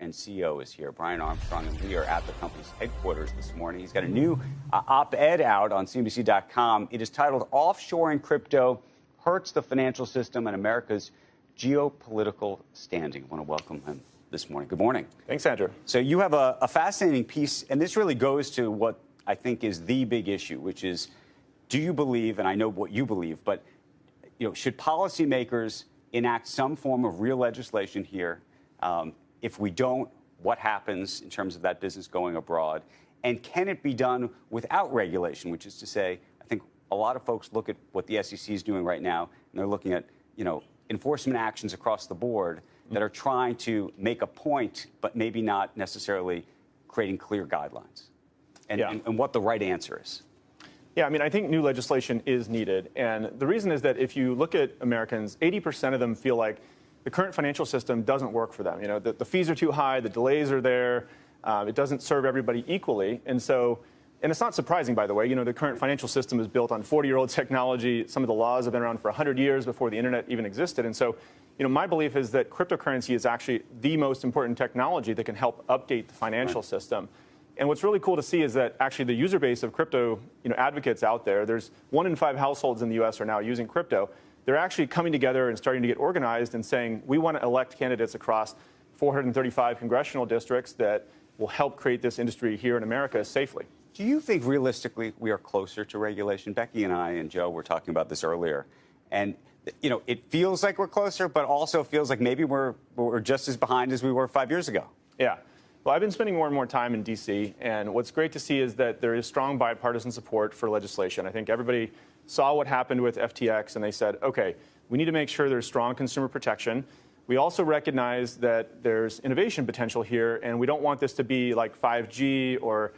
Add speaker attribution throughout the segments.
Speaker 1: and CEO, is here. Brian Armstrong, and we are at the company's headquarters this morning. He's got a new op-ed out on CNBC.com. It is titled "Offshoring Crypto Hurts the Financial System and America's Geopolitical Standing." I want to welcome him this morning. Good morning.
Speaker 2: Thanks, Andrew.
Speaker 1: So you have a fascinating piece, and this really goes to what I think is the big issue, which is, do you believe, and I know what you believe, but should policymakers enact some form of real legislation here? If we don't, what happens in terms of that business going abroad? And can it be done without regulation, which is to say, I think a lot of folks look at what the SEC is doing right now, and they're looking at, enforcement actions across the board that are trying to make a point, but maybe not necessarily creating clear guidelines, and what the right answer is.
Speaker 2: Yeah, I mean, I think new legislation is needed. And the reason is that if you look at Americans, 80% of them feel like the current financial system doesn't work for them. The fees are too high, the delays are there, it doesn't serve everybody equally. And it's not surprising, by the way, the current financial system is built on 40-year-old technology. Some of the laws have been around for 100 years before the internet even existed. And so, my belief is that cryptocurrency is actually the most important technology that can help update the financial system. And what's really cool to see is that actually the user base of crypto advocates out there, there's 1 in 5 households in the U.S. are now using crypto. They're actually coming together and starting to get organized and saying, we want to elect candidates across 435 congressional districts that will help create this industry here in America safely.
Speaker 1: Do you think realistically we are closer to regulation? Becky and I and Joe were talking about this earlier. And, it feels like we're closer, but also feels like maybe we're just as behind as we were 5 years ago.
Speaker 2: Yeah. Well, I've been spending more and more time in D.C., and what's great to see is that there is strong bipartisan support for legislation. I think everybody saw what happened with FTX, and they said, okay, we need to make sure there's strong consumer protection. We also recognize that there's innovation potential here, and we don't want this to be like 5G or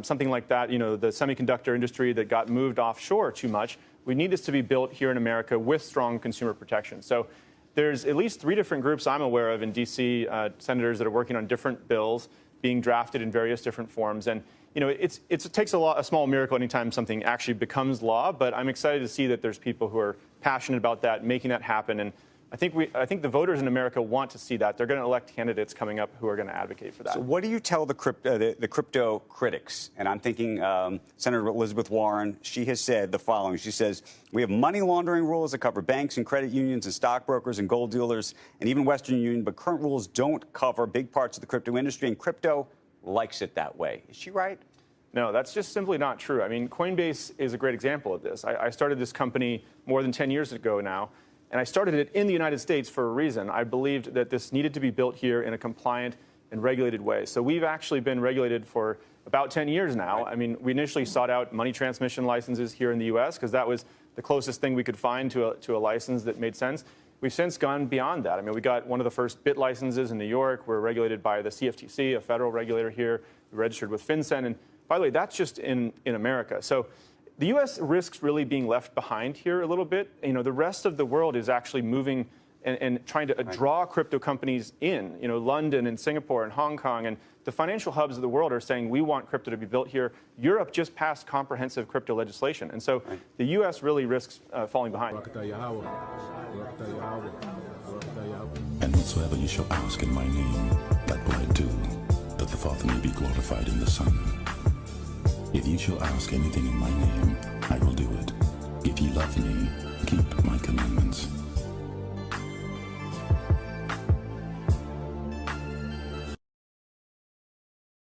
Speaker 2: something like that, the semiconductor industry that got moved offshore too much. We need this to be built here in America with strong consumer protection. So there's at least 3 different groups I'm aware of in D.C., senators that are working on different bills being drafted in various different forms. And, it takes a small miracle anytime something actually becomes law. But I'm excited to see that there's people who are passionate about that, making that happen. And I think the voters in America want to see that. They're going to elect candidates coming up who are going to advocate for that.
Speaker 1: So what do you tell the crypto critics? And I'm thinking Senator Elizabeth Warren, she has said the following. She says, we have money laundering rules that cover banks and credit unions and stockbrokers and gold dealers and even Western Union, but current rules don't cover big parts of the crypto industry, and crypto likes it that way. Is she right?
Speaker 2: No, that's just simply not true. I mean, Coinbase is a great example of this. I started this company more than 10 years ago now. And I started it in the United States for a reason. I believed that this needed to be built here in a compliant and regulated way. So we've actually been regulated for about 10 years now. I mean, we initially sought out money transmission licenses here in the U.S. because that was the closest thing we could find to a license that made sense. We've since gone beyond that. I mean, we got one of the first BIT licenses in New York. We're regulated by the CFTC, a federal regulator here. We registered with FinCEN. And by the way, that's just in America. So the U.S. risks really being left behind here a little bit. The rest of the world is actually moving and trying to draw crypto companies in. London and Singapore and Hong Kong and the financial hubs of the world are saying we want crypto to be built here. Europe just passed comprehensive crypto legislation. And so the U.S. really risks falling behind.
Speaker 3: And whatsoever you shall ask in my name, that will I do, that the Father may be glorified in the Son. If you shall ask anything in my name, I will do it. If ye love me, keep my commandments.